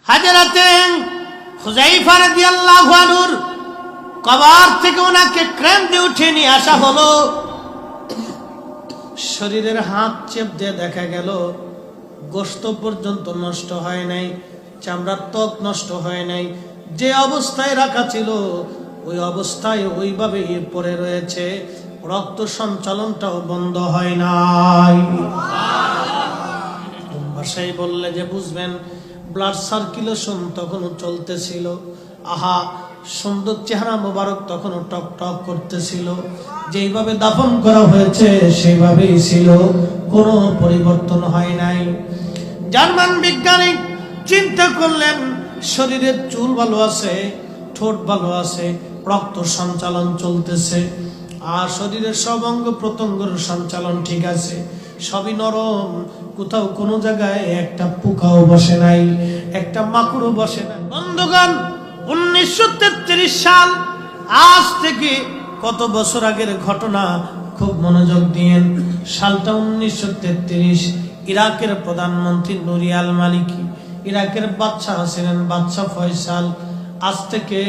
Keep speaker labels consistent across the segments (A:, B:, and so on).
A: হযরতে হুযায়ফা রাদিয়াল্লাহু আনহুর কবর থেকে ওনাকে ক্রেন দিয়ে উঠে নিয়ে আসা হলো। শরীরের হাত চেপ দিয়ে দেখা গেল গোশত পর্যন্ত নষ্ট হয় নাই, চামড়ার ত্বক নষ্ট হয় নাই, যে অবস্থায় রাখা ছিল ওই অবস্থায় ওইভাবেই পড়ে রয়েছে, রক্ত সঞ্চালনটাও বন্ধ হয় নাই। ভাষায় বললে যে বুঝবেন, ব্লাড সার্কুলেশন তখনও চলতেছিল। আহা, সুন্দর চেহারা মোবারক তখনও টক টক করতেছিল। যেইভাবে দাফন করা হয়েছে সেইভাবেই ছিল, কোনো পরিবর্তন হয় নাই। জার্মান বিজ্ঞানী চিন্তা করলেন শরীরের চুল ভালো আছে, ঠোঁট ভালো আছে, রক্ত সঞ্চালন চলতেছে, আর শরীরের সব অঙ্গ প্রত্যঙ্গের সঞ্চালন ঠিক আছে, সবই নরম, কোথাও কোনো জায়গায় একটা পোকাও বসে নাই, একটা মাকড়ও বসে নাই। বন্ধুগণ, 1933 সাল, আজ থেকে কত বছর আগের ঘটনা, খুব মনোযোগ দিয়েন। সালটা 1933। ইরাকের প্রধানমন্ত্রী নুরি আল মালিকি, ইরাকের বাদশাহ ছিলেন বাদশাহ ফয়সাল। আজ থেকে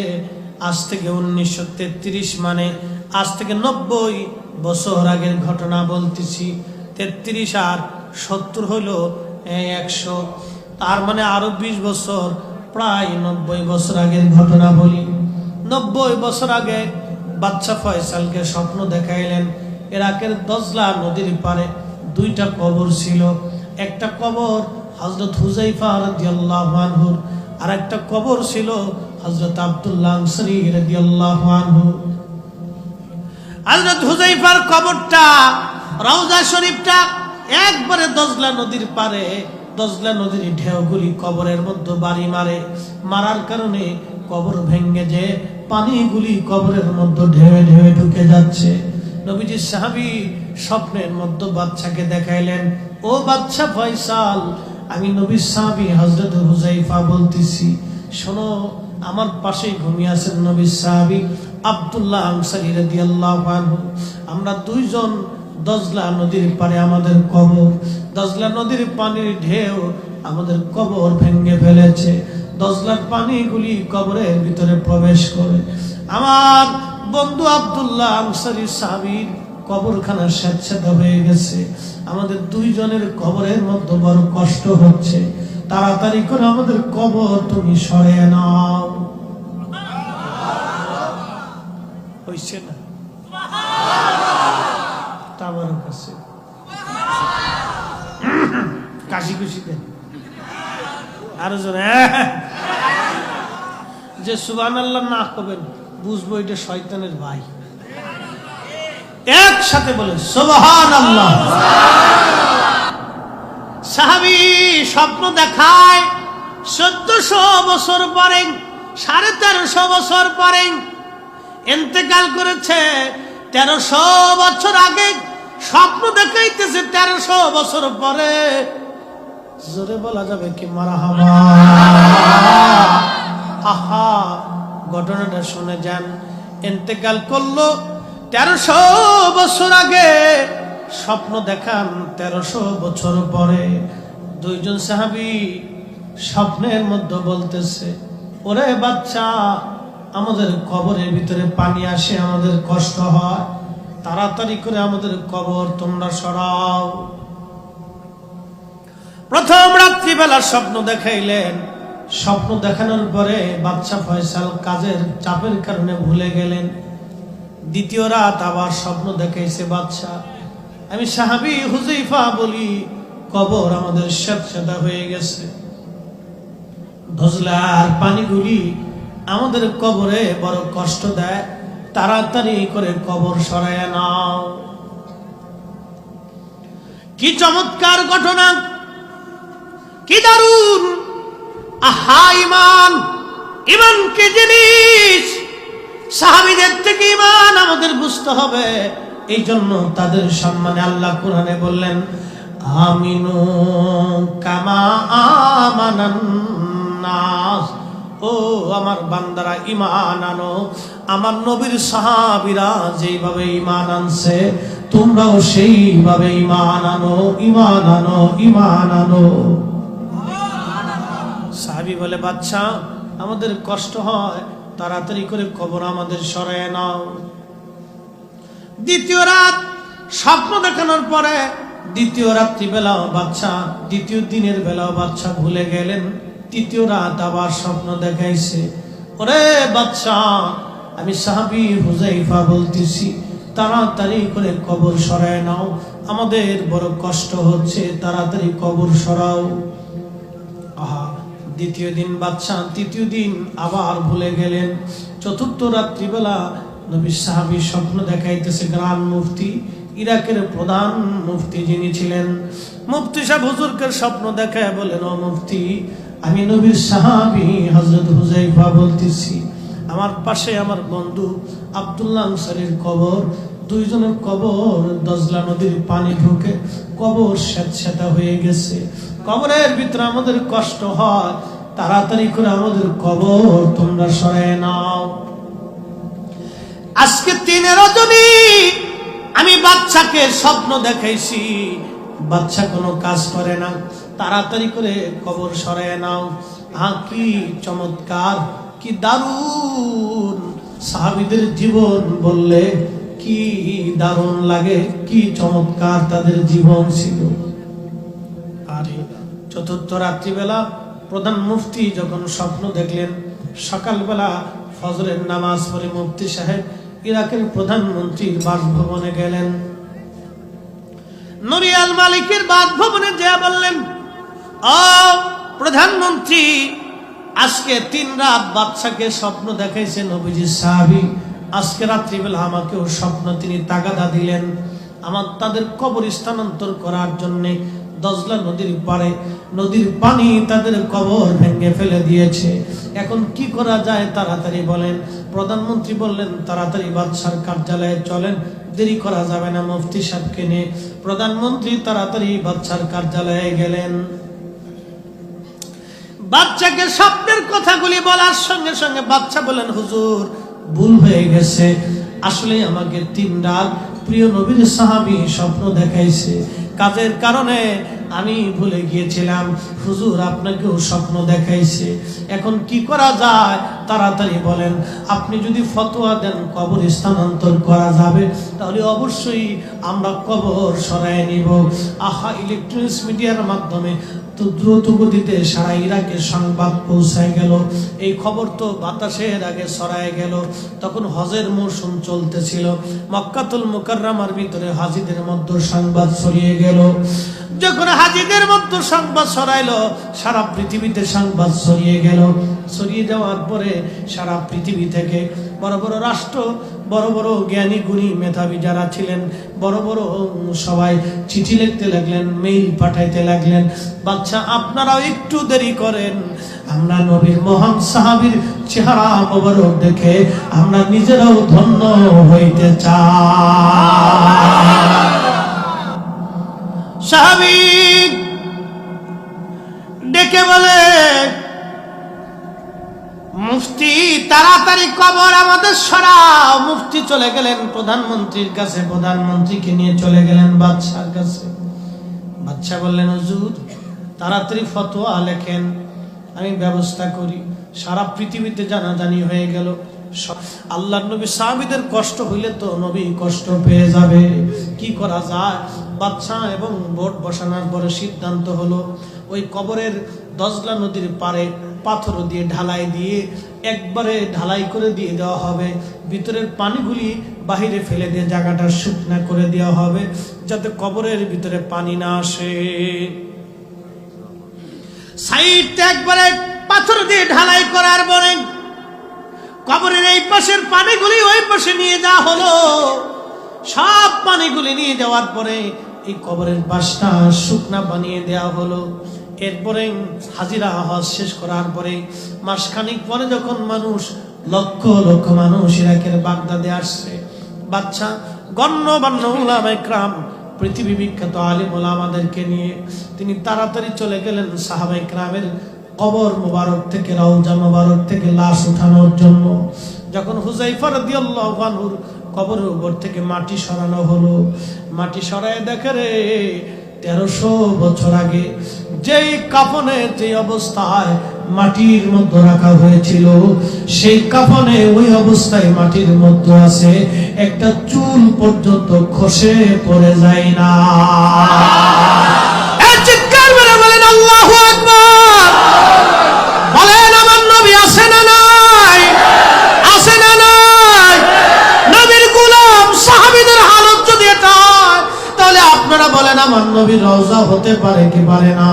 A: 1933 মানে আজ থেকে 90 বছর আগের ঘটনা বলতেছি। 33 আর 70 হলো 100, তার মানে আরো 20 বছর, প্রায় 90 বছর আগের ঘটনা বলি। 90 বছর আগে বাদশাহ ফয়সালকে স্বপ্ন দেখাইলেন ইরাকের দজলা নদীর পারে দুইটা কবর ছিল। একটা কবর হযরত হুযায়ফা রাদিয়াল্লাহু আনহুর, আর একটা কবর ছিল হযরত আব্দুল্লাহ আনসারী রাদিয়াল্লাহু আনহু। হযরত হুযায়ফার কবরটা, রওজা শরীফটা একবারে দজলা নদীর পারে। দজলা নদীর ঢেউগুলি কবরের মধ্যে বাড়ি মারে, মারার কারণে কবর ভেঙে যে পানিগুলি কবরের মধ্যে ঢেউে ঢেউে ঢুকে যাচ্ছে। নবীজি সাহাবী স্বপ্নের মধ্যে বাদশাকে দেখাইলেন, ও বাদশা ফয়সাল, আমি নবীর সাহাবী হযরত হুযায়ফা বলতেছি, শোনো, আমার পাশে ঘুমিয়ে আছেন নবীর সাহাবী আব্দুল্লাহ আনসারী রাদিয়াল্লাহু আনহু। আমরা দুইজন দজলা নদীর পারে আমাদের কবর, দজলা নদীর পানির ঢেউ আমাদের কবর ভেঙে ফেলেছে। দজলার পানিগুলি কবরের ভিতরে প্রবেশ করে আমার বন্ধু আব্দুল্লাহ আনসারী সাহাবীর কবরখানা স্যাঁতস্যাঁতে হয়ে গেছে। আমাদের দুইজনের কবরের মধ্যে বড় কষ্ট হচ্ছে, তাড়াতাড়ি করে আমাদের কবর তুমি সরিয়ে নাও। হইছে না? আমার কাছে কাশি খুশি দেন আরো জোরে, যে সুবহানাল্লাহ না করবেন বুঝবো এটা শয়তানের ভাই। একসাথে বলেন সুবহানাল্লাহ। সাহাবী স্বপ্ন দেখায় 1400 বছর পরে, 1350 বছর পরে ইন্তেকাল করেছে। 1300 বছর আগে স্বপ্ন দেখাইতেছে 1300 বছর পরে। জোরে বলা যাবে কি মারহাবা? আহা, ঘটনাটা শুনে যান। ইন্তেকাল করলো 1300 বছর আগে, স্বপ্ন দেখান 1300 বছর পরে। দুইজন সাহাবী স্বপ্নের মধ্যে বলতেছে, ওরে বাচ্চা, আমাদের কবরের ভিতরে পানি আসে, আমাদের কষ্ট হয়, তাড়াতাড়ি করে আমাদের কবর তোমরা সরাও। প্রথম রাত্রিবেলা স্বপ্ন দেখাইলেন। স্বপ্ন দেখানোর পরে বাদশা ফয়সাল কাজের চাপের কারণে ভুলে গেলেন। দ্বিতীয় রাত আবার স্বপ্ন দেখাইছে বাদশা। আমি সাহাবী হুযায়ফা বলি, কবর আমাদের স্যাঁতস্যাঁতে হয়ে গেছে, দজলার পানিগুলি আমাদের কবরে বড় কষ্ট দেয়, তাড়াতাড়ি করে কবর সরাইয়া নাও। কি চমৎকার ঘটনা, কি দারুণ! আহা, ইমান! ইমান কি জিনিস! সাহাবীদের থেকে ইমান আমাদের বুঝতে হবে। এই জন্য তাদের সম্মানে আল্লাহ কোরআনে বললেন, আমিনু কামা আমানান নাস। ও আমার বান্দারা, ঈমান আনো, আমার নবীর সাহাবীরা যেইভাবে ঈমান আনছে তোমরাও সেইভাবে ঈমান আনো, ঈমান আনো, ঈমান আনো। সাহাবী বলে, বাদশা আমাদের কষ্ট হয়, তাড়াতাড়ি করে কবর আমাদের সরায় নাও। দ্বিতীয় রাত স্বপ্ন দেখানোর পরে দ্বিতীয় রাত্রি বেলাও বাদশা, দ্বিতীয় দিনের বেলাও বাদশা ভুলে গেলেন। তৃতীয় রাত আবার স্বপ্ন দেখাইছে, ওরে বাদশা আমি সাহাবী হুযায়ফা বলতেছি, তাড়াতাড়ি করে কবর সরায় নাও, আমাদের বড় কষ্ট হচ্ছে, তাড়াতাড়ি কবর সরাও। আহা, দ্বিতীয় দিন বাদশা তৃতীয় দিন আবার ভুলে গেলেন। চতুর্থ রাত্রিবেলা নবী সাহাবী স্বপ্ন দেখাইতেছে, গ্রান্ড মুফতি, ইরাকের প্রধান মুফতি যিনি ছিলেন, মুফতি সাহেব হুজুরকে স্বপ্ন দেখায় বলেন, ও মুফতি, আমি নবীর সাহাবী হযরত হুযায়ফা বলতেছি, আমার পাশে আমার বন্ধু আব্দুল্লাহ আনসারীর কবর, দুইজনের কবর দজলা নদীর পানি ঢুকে কবর স্যাঁতস্যাঁতা হয়ে গেছে, কবরের ভিতরে আমাদের কষ্ট হয়, তাড়াতাড়ি করে আমাদের কবর তোমরা সরায় নাও। আজকে 3 রজনী আমি বাচ্চাকে স্বপ্ন দেখাইছি, বাচ্চা কোনো কাজ করে না, তাড়াতাড়ি করে কবর সরায় নাও। কি চমৎকার, কি দারুণ সাহাবীদের জীবন বললে কি দারুণ লাগে, কি চমৎকার তাদের জীবন ছিল। আরে চতুর্থ রাত্রিবেলা প্রধান মুফতি যখন স্বপ্ন দেখলেন, সকালবেলা ফজরের নামাজ পড়ে মুফতি সাহেব ইরাকের প্রধানমন্ত্রীর বাসভবনে গেলেন। নুরি আল মালিকের বাসভবনে যা বললেন, ও প্রধানমন্ত্রী, আজকে 3 রাত বাদশাকে স্বপ্ন দেখাইছে নবীজির সাহাবী, আজকে রাত্রিবেলা আমাকেও স্বপ্ন তিনি তাগাদা দিলেন, আমার তাদের কবর স্থানান্তর করার জন্যে দজলা নদীর পাড়ে নদীর পানি তাদের কবর ভেঙে ফেলে দিয়েছে, এখন কি করা যায় তাড়াতাড়ি বলেন। প্রধানমন্ত্রী বললেন, তাড়াতাড়ি বাদশার কার্যালয়ে চলেন, দেরি করা যাবে না মুফতি সাহেবকে নিয়ে। প্রধানমন্ত্রী তাড়াতাড়ি বাদশার কার্যালয়ে গেলেন। বাচ্চাকে স্বপ্নের কথাগুলি বলার সঙ্গে সঙ্গে বাচ্চা বলেন, হুজুর ভুল হয়ে গেছে, আসলে আমাকে 3 রাত প্রিয় নবীর সাহাবী স্বপ্ন দেখাইছে, কাজের কারণে আমি ভুলে গিয়েছিলাম, হুজুর আপনাকেও স্বপ্ন দেখাইছে, এখন কি করা যায় তাড়াতাড়ি বলেন। আপনি যদি ফতোয়া দেন কবর স্থানান্তর করা যাবে, তাহলে অবশ্যই আমরা কবর সরায় নিব। আহা, ইলেকট্রনিক্স মিডিয়ার মাধ্যমে তো দ্রুত গতিতে সারা ইরাকে সংবাদ পৌঁছায় গেল, এই খবর তো বাতাসের আগে ছড়ায় গেল। তখন হজের মৌসুম চলতেছিল, মক্কাতুল মুকাররমার ভিতরে হাজীদের মধ্যে সংবাদ ছড়িয়ে গেল। যখন হাজীদের মধ্যে সংবাদ ছড়াইলো, সারা পৃথিবীতে সংবাদ ছড়িয়ে গেল। ছড়িয়ে যাওয়ার পরে সারা পৃথিবী থেকে বড় বড় রাষ্ট্র, বড় বড় জ্ঞানী গুণী মেধাবী যারা ছিলেন, বড় বড় সবাই চিঠি লিখতে লাগলেন, মেইল পাঠাইতে লাগলেন, বাচ্চা আপনারাও একটু দেরি করেন, আমরা নবীর মহান সাহাবীর চেহারা মোবারক দেখে আমরা নিজেরাও ধন্য হইতে চাই। সাহাবী ডেকে বলে, মুফতি তাড়াতাড়ি কবর আমাদের সরাও। মুফতি চলে গেলেন প্রধানমন্ত্রীর কাছে, প্রধানমন্ত্রীকে নিয়ে চলে গেলেন বাদশার কাছে। বাদশা বললেন, হুজুর তাড়াতাড়ি ফতোয়া লেখেন, আমি ব্যবস্থা করি। সারা পৃথিবীতে জানাজানি হয়ে গেল, আল্লাহর নবী সাহাবীদের কষ্ট হইলে তো নবী কষ্ট পেয়ে যাবে, কি করা যায়। বাদশা এবং ভোট বসানোর পরে সিদ্ধান্ত হলো, ওই কবরের দজলা নদীর পাড়ে পাথর দিয়ে ঢালাই দিয়ে একবারে ঢালাই করে দিয়ে দেওয়া হবে, ভিতরের পানিগুলি বাহিরে ফেলে দিয়ে জায়গাটা শুকনা করে দেওয়া হবে, যাতে কবরের ভিতরে পানি না আসে। সাইডটা একবারে পাথর দিয়ে ঢালাই করার পরে কবরের এই পাশের পানিগুলি ওই পাশে নিয়ে যাওয়া হলো। সব পানিগুলি নিয়ে যাওয়ার পরে এই কবরের পাশটা শুকনা বানিয়ে দেওয়া হলো। এরপরে হাজিরা হজ শেষ করার পরে মাসখানিক পরে যখন মানুষ লক্ষ লক্ষ মানুষ ইরাকের বাগদাদে আসছে, বাচ্চা গণ্যমান্য উলামায়ে কেরাম, পৃথিবী বিখ্যাত আলিম ওলামাদেরকে নিয়ে তিনি তাড়াতাড়ি চলে গেলেন সাহাবায়ে কেরামের কবর মোবারক থেকে, রওজা মোবারক থেকে লাশ উঠানোর জন্য। যখন হুযায়ফা রাদিয়াল্লাহু আনহুর কবরের উপর থেকে মাটি সরানো হলো, মাটি সরায় দেখে রে 1300 বছর আগে যেই কাফনে যে অবস্থায় মাটির মধ্যে রাখা হয়েছিল, সেই কাফনে ওই অবস্থায় মাটির মধ্যে আছে, একটা চুল পর্যন্ত খসে পড়ে যায় না। চিৎকার মেরে বলেন আল্লাহু আকবার। বলেন আমার নবী আছে না নাই? আছে না নাই? নবীর গোলাম সাহাবীদের হালত যদি এটা হয়, তাহলে আপনারা বলেন আমার নবীর রওজা হতে পারে কি পারে না?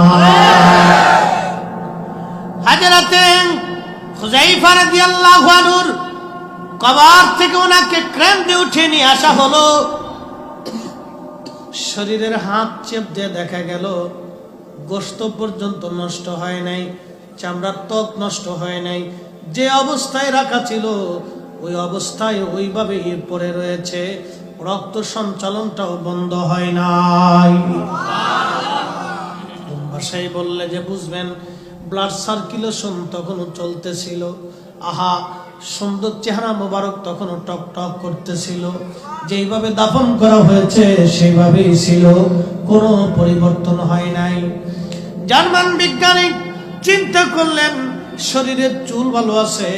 A: হযরতে হুযায়ফা রাদিয়াল্লাহু আনহুর কবর থেকে ওনাকে ক্রেন দিয়ে উঠিয়ে নিয়ে আসা হলো। শরীরের হাত চেপ দিয়ে দেখা গেল গোশত পর্যন্ত নষ্ট হয় নাই, চামড়ার ত্বক নষ্ট হয় নাই, যে অবস্থায় রাখা ছিল ওই অবস্থায় ওইভাবে পড়ে রয়েছে, রক্ত সঞ্চালনটাও বন্ধ হয় নাই। ভাষায় বললে যে বুঝবেন, ব্লাড সার্কুলেশন তখনও চলতেছিল। আহা, সুন্দর চেহারা মোবারক তখনও টক টক করতেছিল। যেইভাবে দাফন করা হয়েছে সেইভাবেই ছিল, কোনো পরিবর্তন হয় নাই। জার্মান বিজ্ঞানী চিন্তা করলেন শরীরের চুল ভালো আছে,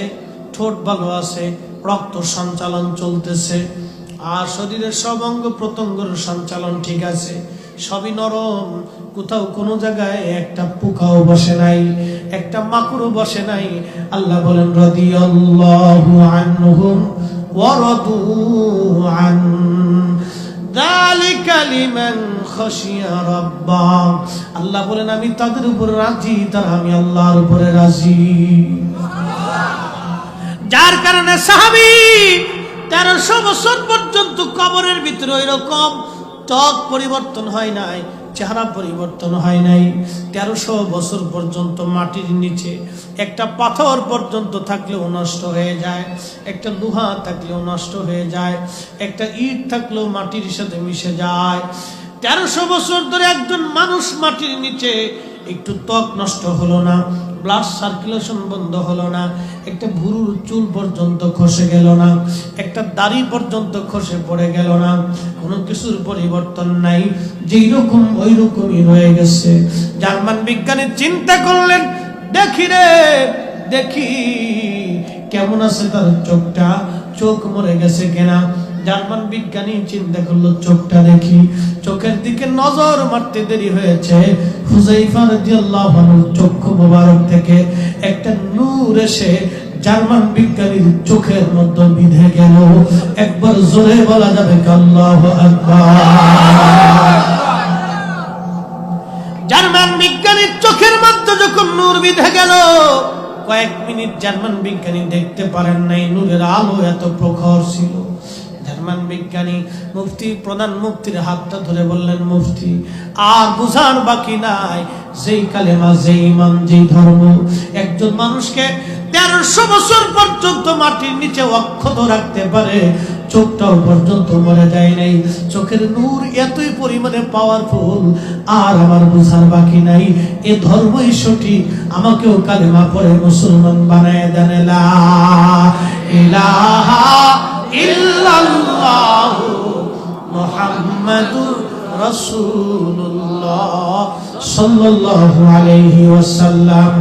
A: ঠোঁট ভালো আছে, রক্ত সঞ্চালন চলতেছে, আর শরীরের সব অঙ্গ প্রত্যঙ্গের সঞ্চালন ঠিক আছে, সবই নরম, কোথাও কোনো জায়গায় একটা পোকাও বসে নাই, একটা মাকড়ও বসে নাই। আল্লাহ বলেন রাদিয়াল্লাহু আনহুম ওয়া রাদু আন যালিকা লিমান খাশিয়া রাব্বা। আল্লাহ বলেন আমি তাদের উপর রাজি, তারা আমি আল্লাহর উপরে রাজি। যার কারণে সাহাবী 1300 বছর পর্যন্ত কবরের ভিতরে এরকম ত্বক পরিবর্তন হয় নাই, চেহারা পরিবর্তন হয় নাই। 1300 বছর পর্যন্ত মাটির নিচে একটা পাথর পর্যন্ত থাকলেও নষ্ট হয়ে যায়, একটা লোহা থাকলেও নষ্ট হয়ে যায়, একটা ইট থাকলেও মাটির সাথে মিশে যায়। 1300 বছর ধরে একজন মানুষ মাটির নিচে, একটু ত্বক নষ্ট হলো না, ব্লাড সার্কুলেশন বন্ধ হলো না, একটা ভুরুর চুল পর্যন্ত খসে গেল না, একটা দাড়ি পর্যন্ত খসে পড়ে গেল না, কোনো কিছুর পরিবর্তন নাই, যেই রকম ওই রকমই রয়ে গেছে। জার্মান বিজ্ঞানী চিন্তা করলেন, দেখি রে দেখি কেমন আছে তার চোখটা, চোখ মরে গেছে কিনা। জার্মান বিজ্ঞানী চিন্তা করলো চোখটা দেখি, চোখের দিকে নজর মারতে দেরি হয়েছে। হুযায়ফা রাদিয়াল্লাহু আনহুর চক্ষু মোবারক থেকে একটা নূর এসে জার্মান বিজ্ঞানীর চোখের মধ্যে বিঁধে গেল। একবার জোরে বলা যাবে আল্লাহু আকবার। জার্মান বিজ্ঞানীর চোখের মধ্যে যখন নূর বিঁধে গেল, কয়েক মিনিট জার্মান বিজ্ঞানী দেখতে পারেন নাই, নূরের আলো এত প্রখর ছিল। জার্মান বিজ্ঞানী মুফতি, প্রধান মুফতির হাতটা ধরে বললেন, মুফতি আর বুঝার বাকি নাই, যেই কালেমা, যেই ইমান, যেই ধর্ম একজন মানুষকে 1300 বছর পর্যন্ত মাটির নিচে অক্ষত রাখতে পারে, চোখটাও পর্যন্ত মরে যায় নাই, চোখের নূর এতই পরিমাণে পাওয়ারফুল, আর আমার বুঝার বাকি নাই, এ ধর্মই সঠিক, আমাকেও কালেমা পড়ে মুসলমান বানায় দেন। লা ইলাহা ইল্লাল্লাহু মুহাম্মাদুর রাসূলুল্লাহ সাল্লাল্লাহু আলাইহি ওয়াসাল্লাম।